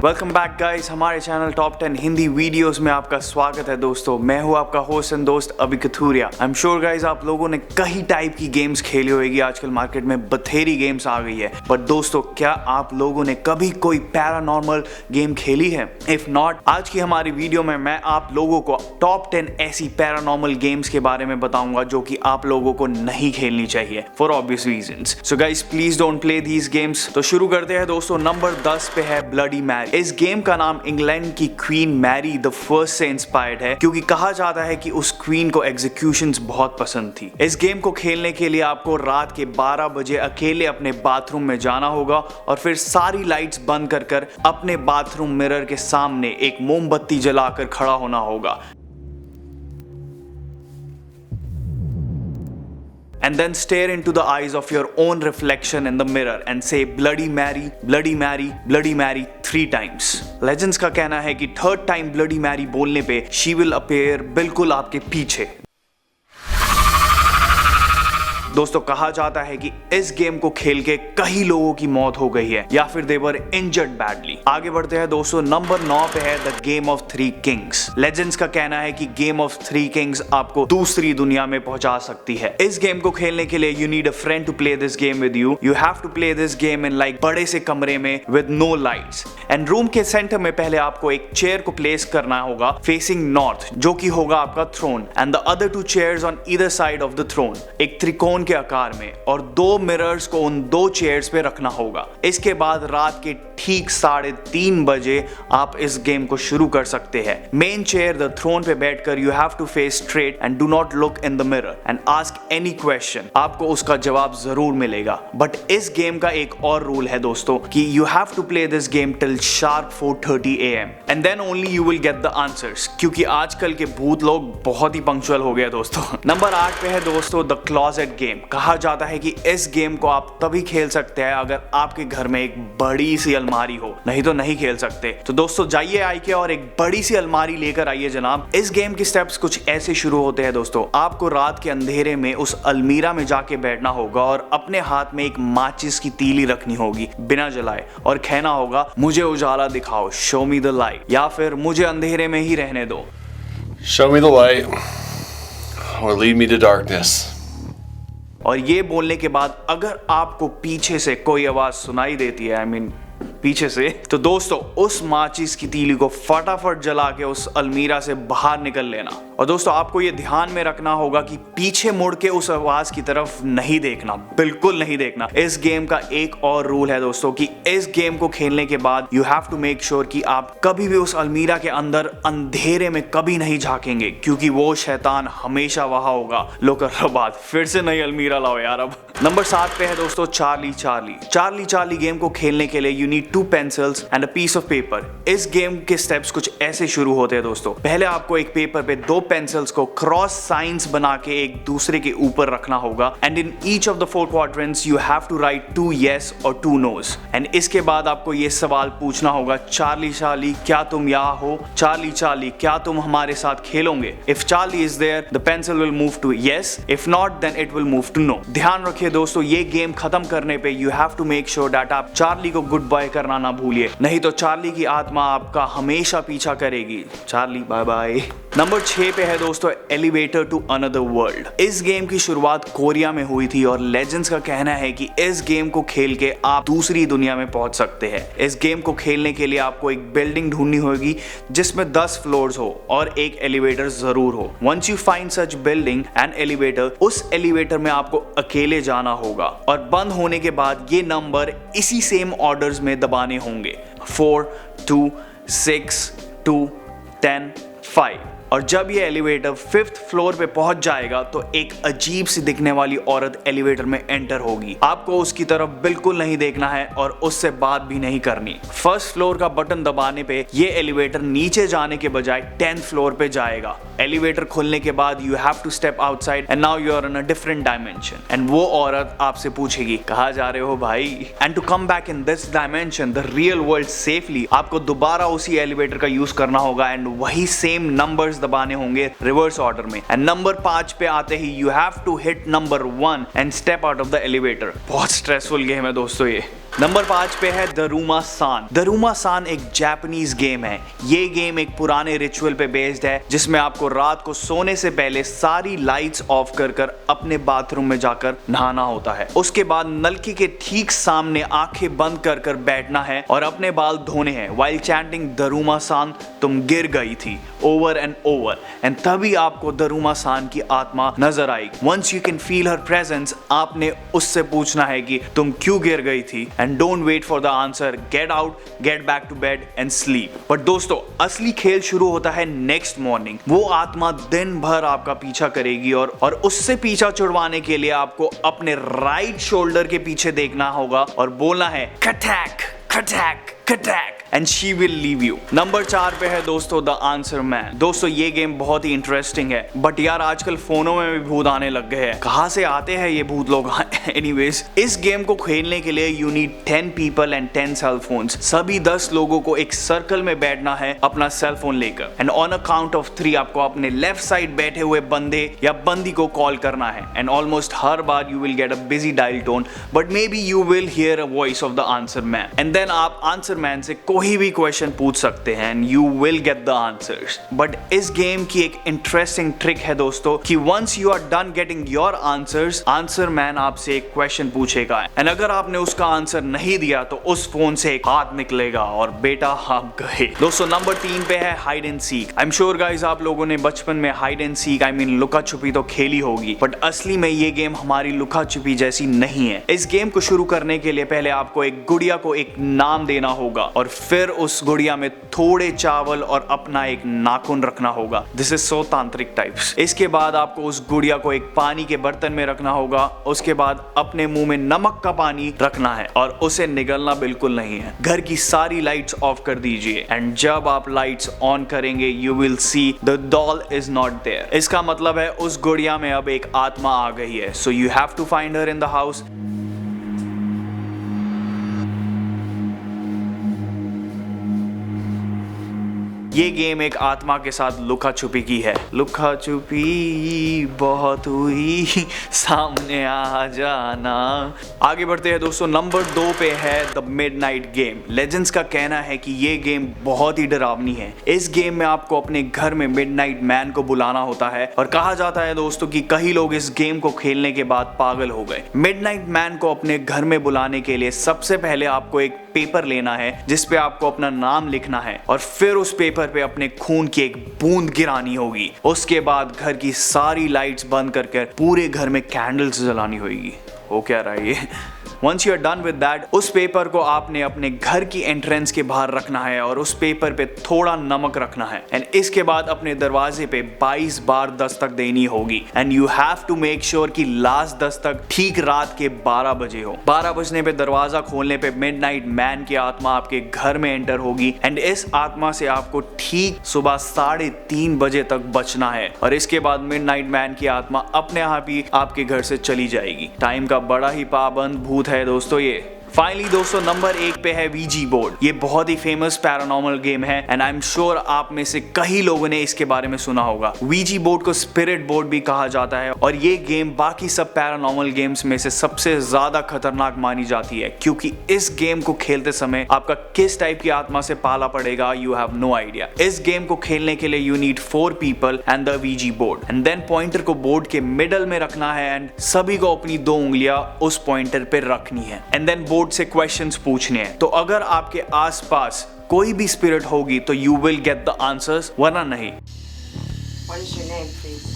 Welcome back guys, हमारे channel top 10 Hindi videos में आपका स्वागत है दोस्तों। मैं हूं आपका होस्ट एंड दोस्त अभी कथूरिया। आई एम श्योर गाइस आप लोगों ने कई टाइप की गेम्स खेली होगी। आजकल मार्केट में बथेरी गेम्स आ गई है, बट दोस्तों क्या आप लोगों ने कभी कोई पैरानॉर्मल गेम खेली है? इफ नॉट, आज की हमारी वीडियो में मैं आप लोगों को टॉप 10 ऐसी पैरानॉर्मल गेम्स के बारे में बताऊंगा जो कि आप लोगों को नहीं खेलनी चाहिए for obvious reasons. So guys please don't play these games. तो शुरू करते हैं दोस्तों। नंबर 10 पे है ब्लडी मैरी। इस गेम का नाम इंग्लैंड की क्वीन मैरी द फर्स्ट से इंस्पायर्ड है, क्योंकि कहा जाता है कि उस क्वीन को एग्जीक्यूशंस बहुत पसंद थी। इस गेम को खेलने के लिए आपको रात के 12 बजे अकेले अपने बाथरूम में जाना होगा और फिर सारी लाइट्स बंद कर अपने बाथरूम मिरर के सामने एक मोमबत्ती जलाकर खड़ा होना होगा। And then stare into the eyes of your own reflection in the mirror and say Bloody Mary, Bloody Mary, Bloody Mary 3 times. Legends का कहना है कि 3rd time Bloody Mary बोलने पे she will appear बिल्कुल आपके पीछे। दोस्तों कहा जाता है कि इस गेम को खेल के कई लोगों की मौत हो गई है या फिर दे वर इंजर्ड बैडली। आगे बढ़ते हैं दोस्तों। नंबर 9 पे है the game of 3 Kings. Legends का कहना है कि गेम ऑफ 3 किंग्स आपको दूसरी दुनिया में पहुंचा सकती है। इस गेम को खेलने के लिए you need a friend to play this game with you. You have to play this game in like बड़े से कमरे में with no lights and room के सेंटर में पहले आपको एक चेयर को प्लेस करना होगा फेसिंग नॉर्थ, जो कि होगा आपका throne, and the other 2 chairs on either side of the throne, एक त्रिकोण के आकार में, और 2 मिरर्स को उन 2 चेयर्स पे रखना होगा। इसके बाद रात के ठीक 3:30 बजे आप इस गेम को शुरू कर सकते हैं। मेन चेयर द थ्रोन पे बैठकर you have to face straight and do not look in the mirror and ask any question. आपको उसका जवाब जरूर मिलेगा। बट इस गेम का एक और रूल है दोस्तों कि you have to play this game till sharp 4:30 AM and then only you will get the answers, क्योंकि आजकल के भूत लोग बहुत ही पंक्चुअल हो गए दोस्तों। नंबर 8 पे है दोस्तों द क्लोजेट गेम। कहा जाता है कि इस गेम को आप तभी खेल सकते हैं अगर आपके घर में एक बड़ी सी अलमारी हो, नहीं तो नहीं खेल सकते। तो दोस्तों जाइए आइए और एक बड़ी सी अलमारी लेकर आइए जनाब। इस गेम के स्टेप्स कुछ ऐसे शुरू होते हैं दोस्तों। आपको रात के अंधेरे में उस अलमीरा में जाके बैठना होगा और अपने हाथ में एक माचिस की तीली रखनी होगी बिना जलाए, और कहना होगा मुझे उजाला दिखाओ, शो मी द लाइट, या फिर मुझे अंधेरे में ही रहने दो, शो मी द लाइट और लीड मी टू डार्कनेस। और ये बोलने के बाद अगर आपको पीछे से कोई आवाज सुनाई देती है, आई मीन पीछे से, तो दोस्तों उस माचिस की तीली को फटाफट जला के उस अलमीरा से बाहर निकल लेना। और दोस्तों आपको ये ध्यान में रखना होगा कि पीछे मुड़ के उस आवाज की तरफ नहीं देखना, बिल्कुल नहीं देखना। इस गेम का एक और रूल है दोस्तों कि इस गेम को खेलने के बाद you have to make sure कि आप कभी भी उस अलमीरा के अंदर अंधेरे में कभी नहीं झांकेंगे, क्योंकि वो शैतान हमेशा वहां होगा। लो कर बात, फिर से नई अलमीरा लाओ यार अब। नंबर 7 पे है दोस्तों Charlie Charlie. Charlie Charlie game को खेलने के लिए you need 2 pencils and a piece of paper. इस गेम के स्टेप्स कुछ ऐसे शुरू होते हैं दोस्तों। पहले आपको एक पेपर पे 2 पेंसिल्स को क्रॉस साइंस बना के एक दूसरे के ऊपर रखना होगा and in each of the 4 quadrants you have to write 2 yes और 2 नोज। एंड इसके बाद आपको ये सवाल पूछना होगा, चार्ली चार्ली क्या तुम यहाँ हो? चार्ली चार्ली क्या तुम हमारे साथ खेलोगे? If Charlie is there the pencil will move to yes, if not then it will move to no. ध्यान रखिए दोस्तों, ये गेम खत्म करने पे you have to make sure that आप चार्ली को गुड बाय करना ना भूलिए, नहीं तो चार्ली की आत्मा आपका हमेशा पीछा करेगी। Charlie bye bye. नंबर 6 पे है दोस्तों एलिवेटर टू अनदर वर्ल्ड। इस गेम की शुरुआत कोरिया में हुई थी और लेजेंड्स का कहना है कि इस गेम को खेल के आप दूसरी दुनिया में पहुंच सकते हैं। इस गेम को खेलने के लिए आपको एक बिल्डिंग ढूंढनी होगी जिसमें 10 फ्लोर्स हो और एक एलिवेटर जरूर हो। Once you find such building and elevator, उस एलिवेटर में आपको अकेले जाना होगा और बंद होने के बाद ये नंबर इसी सेम ऑर्डर्स में दबाने होंगे, 4 2 6 2 10 5। और जब ये एलिवेटर 5th फ्लोर पे पहुंच जाएगा तो एक अजीब सी दिखने वाली औरत एलिवेटर में एंटर होगी। आपको उसकी तरफ बिल्कुल नहीं देखना है और उससे बात भी नहीं करनी। 1st फ्लोर का बटन दबाने पे ये एलिवेटर नीचे जाने के बजाय 10th फ्लोर पे जाएगा एलिवेटर खुलने के बाद you have to step outside and now you are in a different dimension and वो औरत आपसे पूछेगी कहाँ जा रहे हो भाई, and to come back in this dimension the real world safely आपको दोबारा उसी एलिवेटर का यूज करना होगा एंड वही सेम नंबर्स दबाने होंगे रिवर्स ऑर्डर में। एंड नंबर 5 पे आते ही you have to hit number 1 and step out of the elevator. बहुत स्ट्रेसफुल गेम है दोस्तों ये। नंबर 5 पे है दरुमा-सान। दरुमा-सान एक जापानीज गेम है। ये गेम एक पुराने रिचुअल पे बेस्ड है जिसमें आपको रात को सोने से पहले सारी लाइट्स ऑफ कर अपने बाथरूम में जाकर नहाना होता है। उसके बाद नलकी के ठीक सामने आंखें बंद कर बैठना है और अपने बाल धोने हैं वाइल चैंटिंग दरुमा-सान तुम गिर गई थी ओवर एंड ओवर एंड तभी आपको दरुमा-सान की आत्मा नजर आएगी। Once you can feel her presence आपने उससे पूछना है कि तुम क्यों गिर गई थी and don't wait for the answer, get out, get back to bed and sleep. But दोस्तों असली खेल शुरू होता है नेक्स्ट मॉर्निंग। वो आत्मा दिन भर आपका पीछा करेगी और उससे पीछा छुड़वाने के लिए आपको अपने राइट शोल्डर के पीछे देखना होगा और बोलना है कटैक कटैक कटैक and she will leave you. Number 4 पे है दोस्तों द आंसर मैन। दोस्तों ये गेम बहुत ही इंटरेस्टिंग है बट यार आजकल फोनों में भी भूत आने लग गए हैं। कहाँ से आते हैं ये भूत लोग? एनीवेज इस गेम को खेलने के लिए you need 10 people and 10 cell phones. सभी 10 लोगों को एक सर्कल में बैठना है अपना सेल फोन लेकर and on a count of 3 आपको अपने लेफ्ट साइड बैठे हुए बंदे या बंदी को कॉल करना है एंड ऑलमोस्ट हर बार you will get a busy dial tone but maybe you will hear a voice of the answer man and then आप आंसर मैन से कोई भी क्वेश्चन पूछ सकते हैं and you will get the answers. But इस गेम की एक इंटरेस्टिंग ट्रिक है दोस्तों कि once you are done getting your answers answer man आपसे एक क्वेश्चन पूछेगा एंड अगर आपने उसका आंसर नहीं दिया तो उस फोन से एक हाथ निकलेगा और बेटा आप गए। दोस्तों नंबर 3 पे है hide and seek. I am sure guys आप लोगों ने बचपन में hide and seek I mean लुका छुपी तो खेली होगी बट असली में ये गेम हमारी लुका छुपी जैसी नहीं है। इस गेम को शुरू करने के लिए पहले आपको एक गुड़िया को एक नाम देना होगा और फिर उस गुड़िया में थोड़े चावल और अपना एक नाखून रखना होगा। दिस इज सो तांत्रिक टाइप्स। इसके बाद आपको उस गुड़िया को एक पानी के बर्तन में रखना होगा। उसके बाद अपने मुंह में नमक का पानी रखना है और उसे निगलना बिल्कुल नहीं है। घर की सारी लाइट्स ऑफ कर दीजिए एंड जब आप लाइट्स ऑन करेंगे you will see the doll is not there. इसका मतलब है उस गुड़िया में अब एक आत्मा आ गई है। So you have to find her in the house. ये गेम एक आत्मा के साथ लुका छुपी की है। लुका छुपी बहुत हुई सामने आ जाना। आगे बढ़ते हैं दोस्तों नंबर 2 पे है द मिडनाइट गेम। लेजेंड्स का कहना है कि ये गेम बहुत ही डरावनी है। इस गेम में आपको अपने घर में मिडनाइट मैन को बुलाना होता है और कहा जाता है दोस्तों कि कई लोग इस गेम को खेलने के बाद पागल हो गए। मिडनाइट मैन को अपने घर में बुलाने के लिए सबसे पहले आपको एक पेपर लेना है जिसपे आपको अपना नाम लिखना है और फिर उस पेपर पे अपने खून की एक बूंद गिरानी होगी। उसके बाद घर की सारी लाइट्स बंद करके पूरे घर में कैंडल्स जलानी होगी। हो क्या रहा है ये? Once you are done with that, उस पेपर को आपने अपने घर की एंट्रेंस के बाहर रखना है और उस पेपर पे थोड़ा नमक रखना है एंड इसके बाद अपने दरवाजे पे 22 बार दस्तक देनी होगी and you have to make sure कि लास्ट दस्तक ठीक रात के 12 बजे हो। 12 बजने पे दरवाजा खोलने पे मिडनाइट मैन की आत्मा आपके घर में एंटर होगी एंड इस आत्मा से आपको ठीक सुबह 3:30 बजे तक बचना है और इसके बाद मिडनाइट मैन की आत्मा अपने आप ही आपके घर से चली जाएगी। टाइम का बड़ा ही पाबंद भूत है दोस्तों ये। फाइनली दोस्तों नंबर 1 पे है वीजी बोर्ड। ये बहुत ही फेमस पैरानॉर्मल गेम है एंड आई एम श्योर आप में से कई लोगों ने इसके बारे में सुना होगा। वीजी बोर्ड को स्पिरिट बोर्ड भी कहा जाता है और ये गेम बाकी सब पैरानॉर्मल गेम्स में से सबसे ज्यादा खतरनाक मानी जाती है क्योंकि इस गेम को खेलते समय आपका किस टाइप की आत्मा से पाला पड़ेगा यू हैव नो आइडिया। इस गेम को खेलने के लिए you need 4 people and the Ouija board and then pointer को बोर्ड के मिडल में रखना है एंड सभी को अपनी 2 उंगलियां उस पॉइंटर पे रखनी है एंड देन बोर्ड से क्वेश्चंस पूछने हैं। तो अगर आपके आसपास कोई भी स्पिरिट होगी तो you will get the answers वरना नहीं। What is your name, please?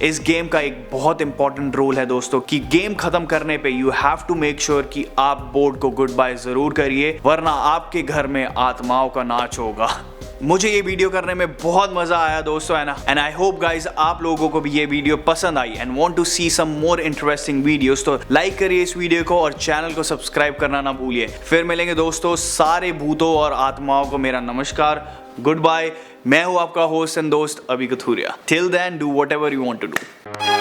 इस गेम का एक बहुत इंपॉर्टेंट रोल है दोस्तों कि गेम खत्म करने पे you have to make sure कि आप बोर्ड को गुड बाय जरूर करिए वरना आपके घर में आत्माओं का नाच होगा। मुझे ये वीडियो करने में बहुत मजा आया दोस्तों, है ना। एंड आई होप गाइज आप लोगों को भी ये वीडियो पसंद आई and want to see some more interesting videos, तो लाइक करिए इस वीडियो को और चैनल को सब्सक्राइब करना ना भूलिए। फिर मिलेंगे दोस्तों, सारे भूतों और आत्माओं को मेरा नमस्कार, गुड बाय। मैं हूं आपका होस्ट एंड दोस्त Abhi Kathuria. Till then do whatever you want to do.